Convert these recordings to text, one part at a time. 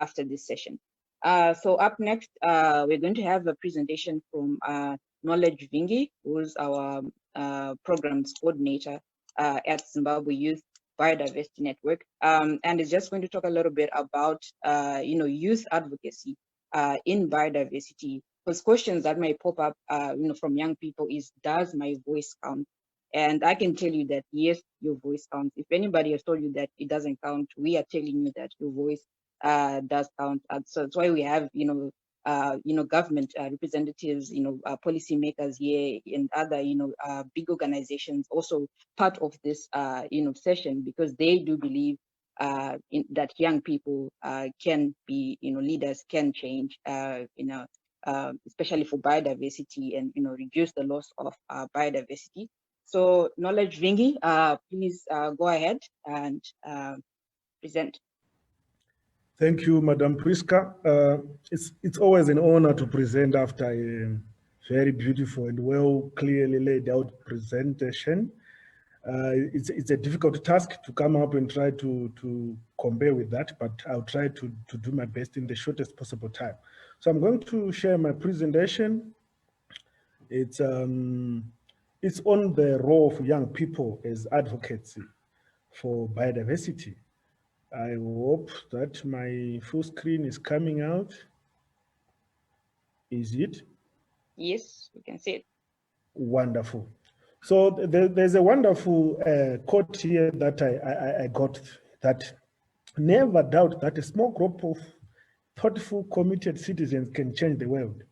after this session. So up next, we're going to have a presentation from Knowledge Vingi, who's our programs coordinator at Zimbabwe Youth Biodiversity Network, and is just going to talk a little bit about youth advocacy in biodiversity. Because questions that may pop up from young people is, does my voice count? And I can tell you that yes, your voice counts. If anybody has told you that it doesn't count, we are telling you that your voice does count. So that's why we have government representatives, policymakers here, and other big organizations also part of this session, because they do believe that young people can be leaders, can change especially for biodiversity, and reduce the loss of biodiversity. So Knowledge Vingi, please go ahead and present. Thank you, Madam Priska. It's always an honor to present after a very beautiful and well clearly laid out presentation. It's a difficult task to come up and try to compare with that, but I'll try to do my best in the shortest possible time. So I'm going to share my presentation. It's on the role of young people as advocates for biodiversity. I hope that my full screen is coming out. Is it? Yes, we can see it. Wonderful. So there's a wonderful quote here that I got, that never doubt that a small group of thoughtful, committed citizens can change the world.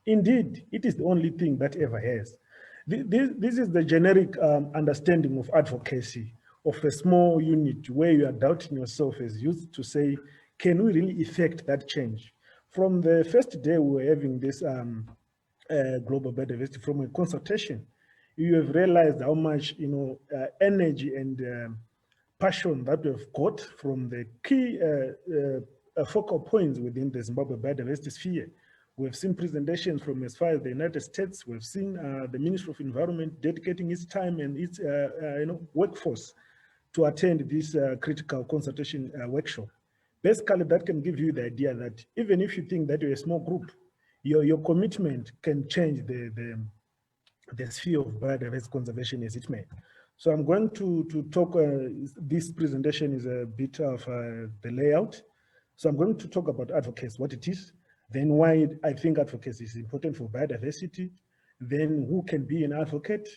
Indeed, it is the only thing that ever has. This is the generic understanding of advocacy, of a small unit where you are doubting yourself as youth to say, can we really effect that change? From the first day we were having this global biodiversity from a consultation, you have realized how much energy and passion that we have got from the key focal points within the Zimbabwe biodiversity sphere. We've seen presentations from as far as the United States. We've seen the Ministry of Environment dedicating its time and its workforce to attend this critical consultation workshop. Basically, that can give you the idea that even if you think that you're a small group, your commitment can change the sphere of biodiversity conservation as it may. So I'm going to talk, this presentation is a bit of the layout. So I'm going to talk about advocacy, what it is, then why I think advocacy is important for biodiversity, then who can be an advocate,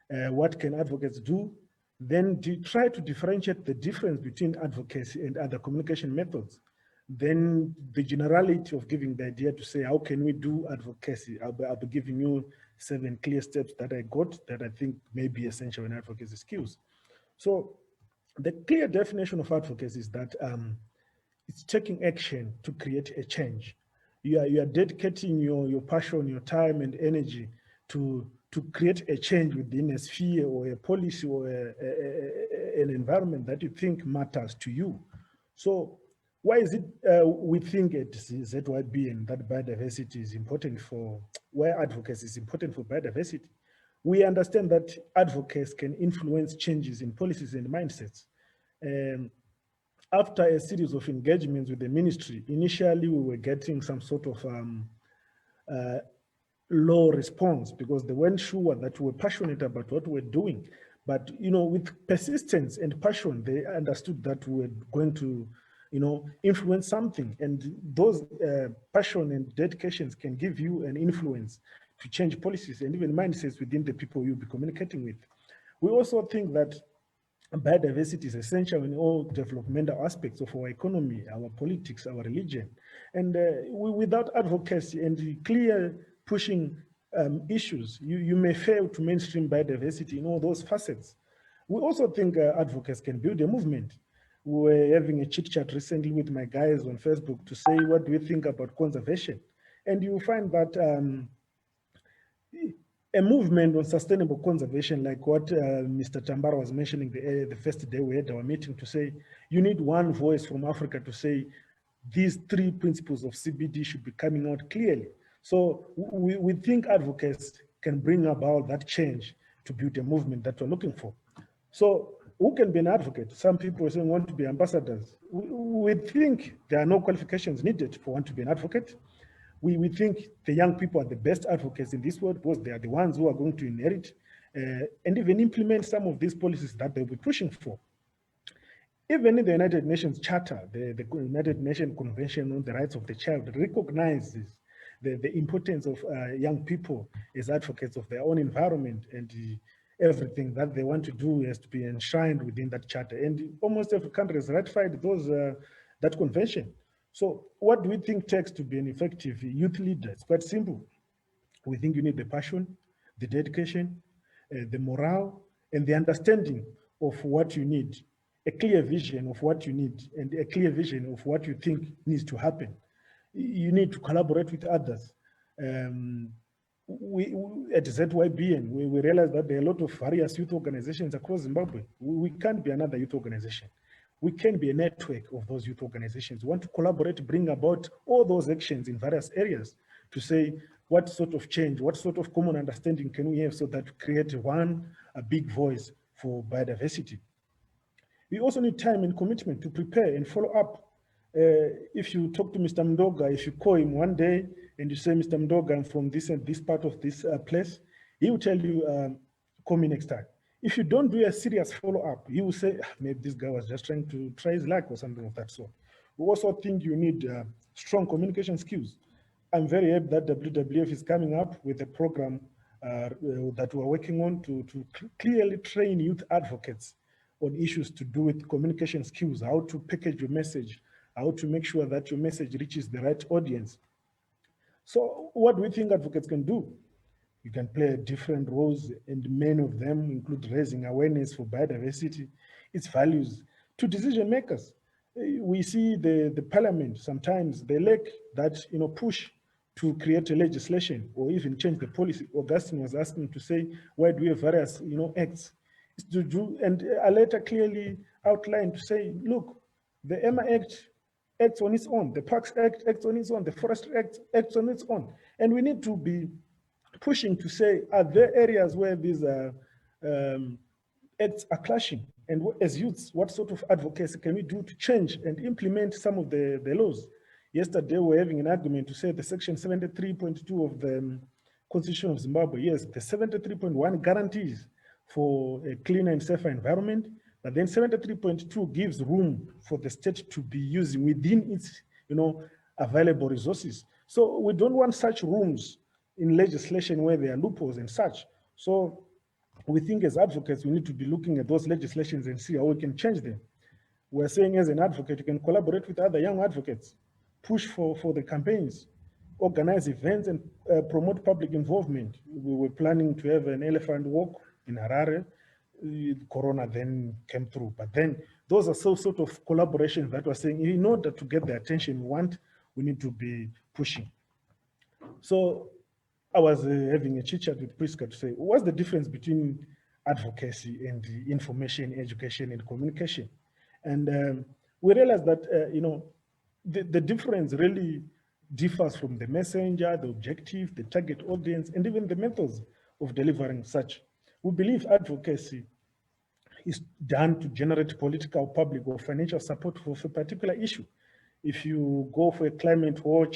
what can advocates do, then try to differentiate the difference between advocacy and other communication methods. Then the generality of giving the idea to say, how can we do advocacy? I'll be giving you 7 clear steps that I got that I think may be essential in advocacy skills. So the clear definition of advocacy is that it's taking action to create a change. You are dedicating your passion, your time and energy to create a change within a sphere or a policy or an environment that you think matters to you. So why is it we think at ZYBN that biodiversity is important for, where advocacy is important for biodiversity? We understand that advocates can influence changes in policies and mindsets. After a series of engagements with the ministry, initially we were getting some sort of low response because they weren't sure that we were passionate about what we're doing. But with persistence and passion, they understood that we were going to influence something. And those passion and dedications can give you an influence to change policies and even mindsets within the people you'll be communicating with. We also think that biodiversity is essential in all developmental aspects of our economy, our politics, our religion. And without advocacy and clear pushing issues, you may fail to mainstream biodiversity in all those facets. We also think advocates can build a movement. We were having a chit chat recently with my guys on Facebook to say, what do you think about conservation? And you find that a movement on sustainable conservation, like what Mr. Tambara was mentioning the first day we had our meeting, to say you need one voice from Africa to say these 3 principles of CBD should be coming out clearly. So we think advocates can bring about that change to build a movement that we're looking for. So who can be an advocate? Some people saying want to be ambassadors. We think there are no qualifications needed for one to be an advocate. We think the young people are the best advocates in this world because they are the ones who are going to inherit and even implement some of these policies that they'll be pushing for. Even in the United Nations Charter, the United Nations Convention on the Rights of the Child recognizes the importance of young people as advocates of their own environment, and everything that they want to do has to be enshrined within that charter. And almost every country has ratified that convention. So what do we think takes to be an effective youth leader? It's quite simple. We think you need the passion, the dedication, the morale, and the understanding of what you need, a clear vision of what you need, and a clear vision of what you think needs to happen. You need to collaborate with others. We at ZYBN, we realize that there are a lot of various youth organizations across Zimbabwe. We can't be another youth organization. We can be a network of those youth organizations. We want to collaborate, bring about all those actions in various areas to say what sort of change, what sort of common understanding can we have so that we create a big voice for biodiversity. We also need time and commitment to prepare and follow up. If you talk to Mr. Mdoga, if you call him one day and you say, Mr. Mdoga, I'm from this and this part of this place, he will tell you, call me next time. If you don't do a serious follow-up, he will say, maybe this guy was just trying to try his luck or something of that sort. We also think you need strong communication skills. I'm very happy that WWF is coming up with a program that we're working on to clearly train youth advocates on issues to do with communication skills, how to package your message, how to make sure that your message reaches the right audience. So what do we think advocates can do? You can play different roles, and many of them include raising awareness for biodiversity, its values, to decision makers. We see the parliament, sometimes they lack that push to create a legislation or even change the policy. Augustine was asking to say, why do we have various acts? It's to do, and a letter clearly outlined to say, look, the EMA Act acts on its own, the Parks Act acts on its own, the Forestry Act acts on its own. And we need to be pushing to say, are there areas where these acts are clashing? And as youths, what sort of advocacy can we do to change and implement some of the laws? Yesterday, we were having an argument to say the section 73.2 of the Constitution of Zimbabwe, yes, the 73.1 guarantees for a cleaner and safer environment, but then 73.2 gives room for the state to be using within its available resources. So we don't want such rooms in legislation where there are loopholes and such. So we think as advocates, we need to be looking at those legislations and see how we can change them. We're saying as an advocate, you can collaborate with other young advocates, push for the campaigns, organize events and promote public involvement. We were planning to have an elephant walk in Harare. Corona then came through. But then those are sort of collaborations that we're saying in order to get the attention we want, we need to be pushing. So I was having a chit chat with Priska to say, what's the difference between advocacy and information, education, and communication? And we realized that, the difference really differs from the messenger, the objective, the target audience, and even the methods of delivering such. We believe advocacy is done to generate political, public, or financial support for a particular issue. If you go for a climate walk,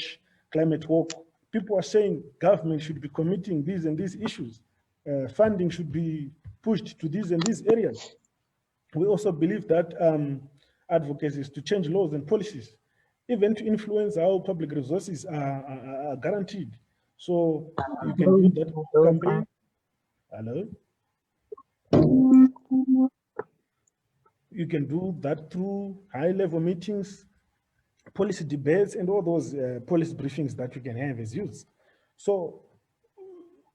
people are saying government should be committing these and these issues. Funding should be pushed to these and these areas. We also believe that advocacy is to change laws and policies, even to influence how public resources are guaranteed. So you can do that campaign. Hello? You can do that through high-level meetings, policy debates, and all those policy briefings that we can have as youths. So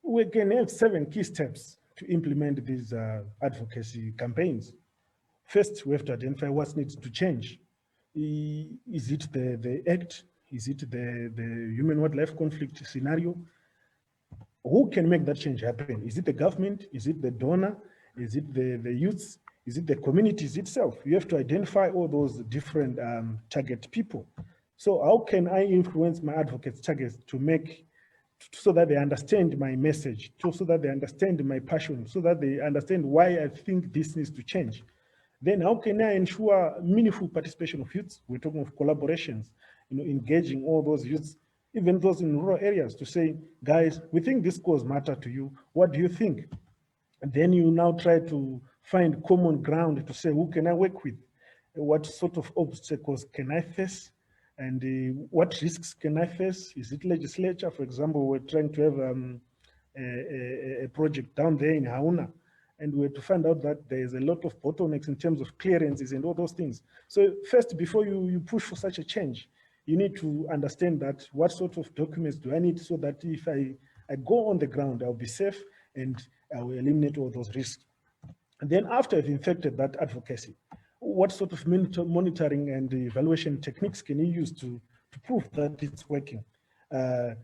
we can have 7 key steps to implement these advocacy campaigns. First, we have to identify what needs to change. Is it the act? Is it the human-wildlife conflict scenario? Who can make that change happen? Is it the government? Is it the donor? Is it the youths? Is it the communities itself? You have to identify all those different target people. So how can I influence my advocates' targets so that they understand my message, so that they understand my passion, so that they understand why I think this needs to change? Then how can I ensure meaningful participation of youths? We're talking of collaborations, engaging all those youths, even those in rural areas, to say, guys, we think this cause matter to you. What do you think? And then you now try to find common ground to say, who can I work with? What sort of obstacles can I face? And what risks can I face? Is it legislature? For example, we're trying to have a project down there in Hauna, and we had to find out that there's a lot of bottlenecks in terms of clearances and all those things. So first, before you push for such a change, you need to understand that what sort of documents do I need so that if I go on the ground, I'll be safe and I will eliminate all those risks. And then after I've infected that advocacy, what sort of monitoring and evaluation techniques can you use to prove that it's working? Are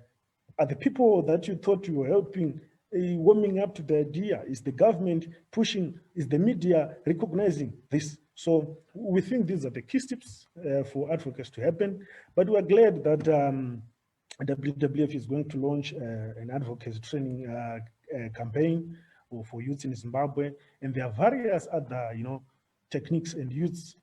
the people that you thought you were helping warming up to the idea? Is the government pushing? Is the media recognizing this? So we think these are the key steps for advocacy to happen. But we're glad that WWF is going to launch an advocacy training campaign for youth in Zimbabwe, and there are various other, techniques and youth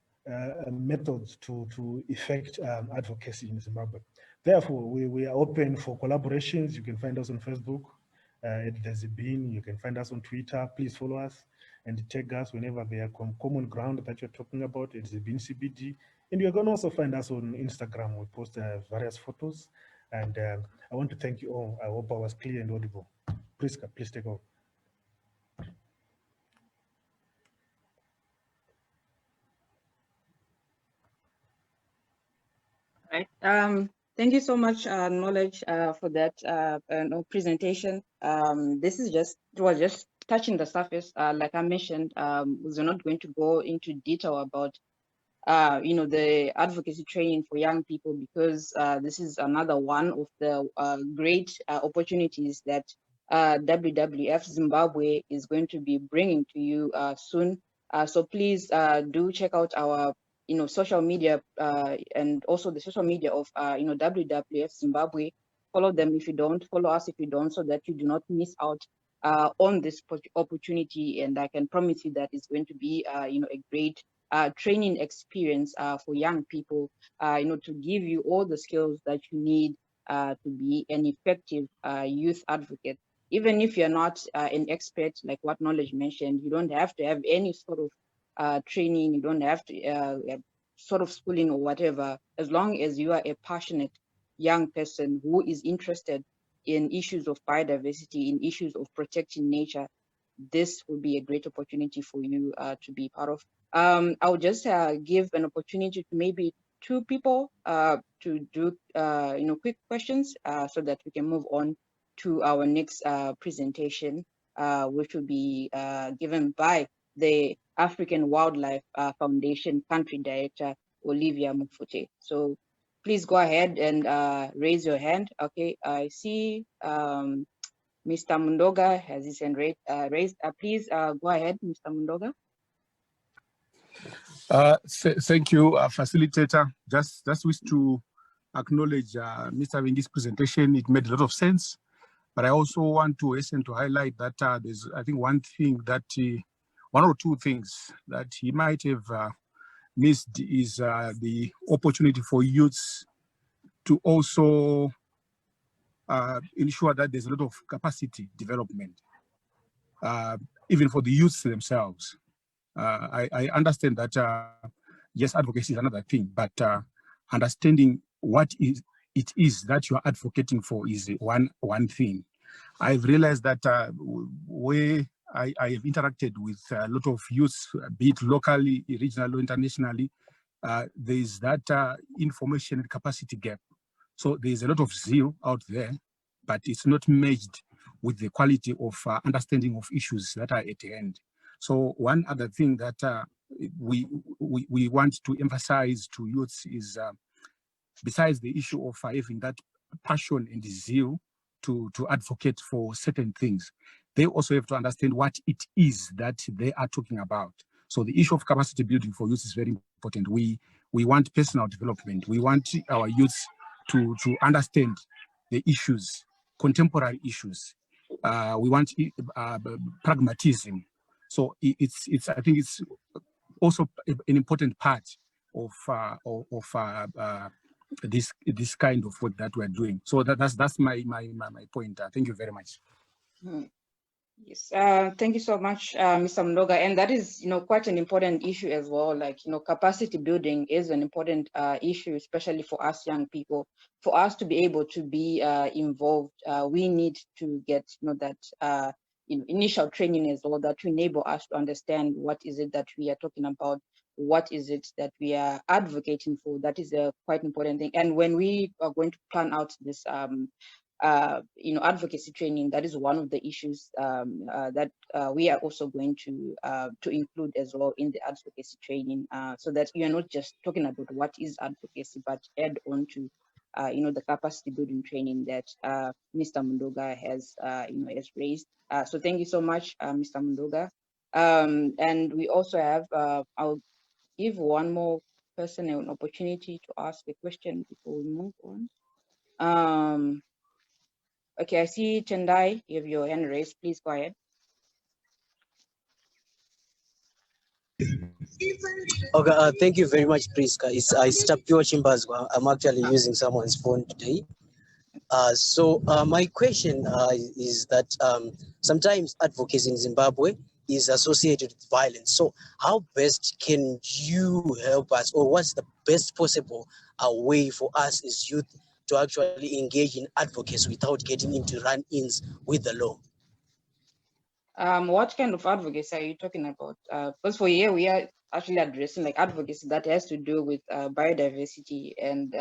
methods to effect advocacy in Zimbabwe. Therefore, we are open for collaborations. You can find us on Facebook at the ZBIN. You can find us on Twitter. Please follow us and tag us whenever there are common ground that you're talking about at ZBIN CBD. And you're going to also find us on Instagram. We post various photos. And I want to thank you all. I hope I was clear and audible. Priska, please take over. Right. Thank you so much, Knowledge, for that presentation. This was just touching the surface. Like I mentioned, we're not going to go into detail about, the advocacy training for young people, because this is another one of the great opportunities that WWF Zimbabwe is going to be bringing to you soon. So please do check out our social media and also the social media of WWF Zimbabwe. Follow them if you don't, follow us if you don't, so that you do not miss out on this opportunity. And I can promise you that it's going to be a great training experience for young people, to give you all the skills that you need to be an effective youth advocate. Even if you're not an expert, like what Knowledge mentioned, you don't have to have any sort of training, you don't have to sort of schooling or whatever, as long as you are a passionate young person who is interested in issues of biodiversity, in issues of protecting nature. This will be a great opportunity for you to be part of. I'll just give an opportunity to maybe two people to do quick questions so that we can move on to our next presentation, which will be given by the African Wildlife Foundation Country Director, Olivia Mufute. So please go ahead and raise your hand. Okay, I see Mr. Mundoga has his hand raised. Please go ahead, Mr. Mundoga. Thank you, facilitator. Just wish to acknowledge Mr. Vingi's presentation. It made a lot of sense, but I also want to hasten to highlight that there's, I think, one or two things that he might have missed is the opportunity for youths to also ensure that there's a lot of capacity development, even for the youths themselves. I understand that, yes, advocacy is another thing, but understanding what it is that you are advocating for is one thing. I've realized that where I have interacted with a lot of youths, be it locally, regionally, or internationally, there is that information and capacity gap. So there's a lot of zeal out there, but it's not merged with the quality of understanding of issues that are at hand. So one other thing that we want to emphasize to youths is, besides the issue of having that passion and zeal to advocate for certain things, they also have to understand what it is that they are talking about. So the issue of capacity building for youth is very important. We want personal development. We want our youths to understand the issues, contemporary issues. We want pragmatism. So I think it's also an important part of this kind of work that we're doing. So that's my point. Thank you very much. Yes, thank you so much, Mr. Mdoga. And that is, quite an important issue as well. Like, capacity building is an important issue, especially for us young people. For us to be able to be involved, we need to get, that initial training as well, that to enable us to understand what is it that we are talking about, what is it that we are advocating for. That is a quite important thing. And when we are going to plan out this advocacy training, that is one of the issues that we are also going to include as well in the advocacy training, so that you are not just talking about what is advocacy, but add on to the capacity building training that Mr. Mdoga has has raised. So thank you so much, Mr. Mdoga. And we also have I'll give one more person an opportunity to ask a question before we move on. Okay, I see Tendai, you have your hand raised. Please go ahead. Okay, thank you very much, Priska. It's Tapio Chimbas. I'm actually using someone's phone today. So my question is that sometimes advocacy in Zimbabwe is associated with violence. So how best can you help us, or what's the best possible way for us as youth to actually engage in advocacy without getting into run-ins with the law? What kind of advocacy are you talking about? Because for here we are actually addressing like advocacy that has to do with biodiversity, and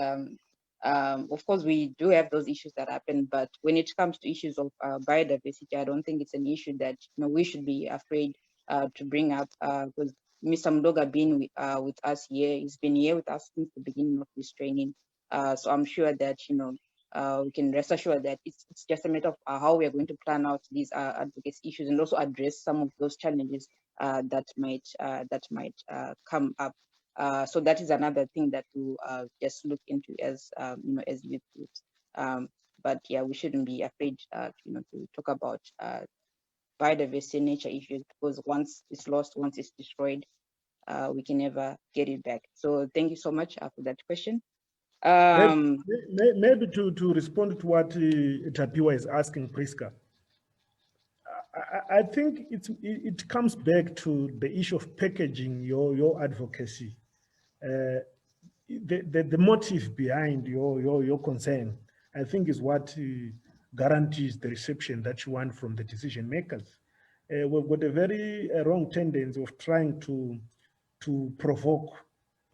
of course we do have those issues that happen. But when it comes to issues of biodiversity, I don't think it's an issue that we should be afraid to bring up. Because Mr. Mdoga being with us here, he's been here with us since the beginning of this training. So I'm sure that we can rest assured that it's just a matter of how we are going to plan out these advocacy issues, and also address some of those challenges that might come up. So that is another thing that we'll just look into as as youth groups. But yeah, we shouldn't be afraid to talk about biodiversity nature issues, because once it's lost, once it's destroyed, we can never get it back. So thank you so much for that question. Maybe to respond to what Tapiwa is asking, Priska, I think it comes back to the issue of packaging your advocacy, the motive behind your concern. I think is what guarantees the reception that you want from the decision makers. We've got a very wrong tendency of trying to provoke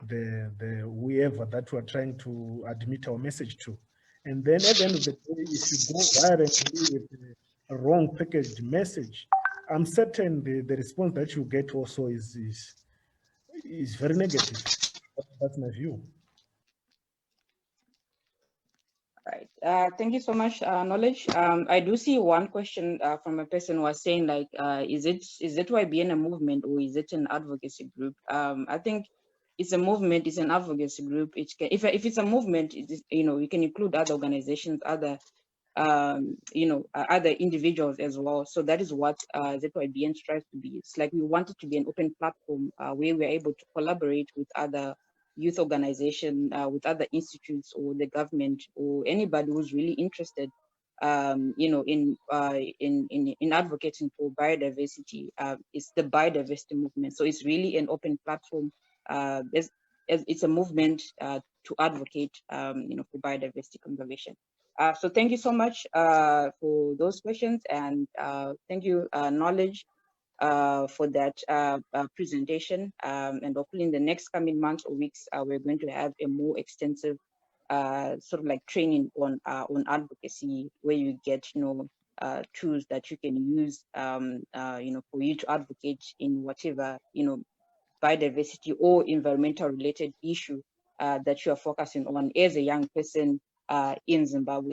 the whoever that we're trying to admit our message to. And then at the end of the day, if you go violently with a wrong packaged message, I'm certain the response that you get also is very negative. That's my view. Right. Thank you so much, Knowledge. I do see one question from a person who was saying, like, is ZYBN a movement, or is it an advocacy group? I think it's a movement, it's an advocacy group. If it's a movement, you can include other organizations, other other individuals as well. So that is what ZYBN strives to be. It's like we want it to be an open platform where we're able to collaborate with other youth organization, with other institutes or the government, or anybody who's really interested in advocating for biodiversity. It's the biodiversity movement. So it's really an open platform. It's a movement to advocate for biodiversity conservation. So thank you so much for those questions, and thank you, Knowledge, for that presentation. And hopefully in the next coming months or weeks, we're going to have a more extensive sort of like training on advocacy, where you get tools that you can use for you to advocate in whatever biodiversity or environmental related issue that you are focusing on as a young person in Zimbabwe.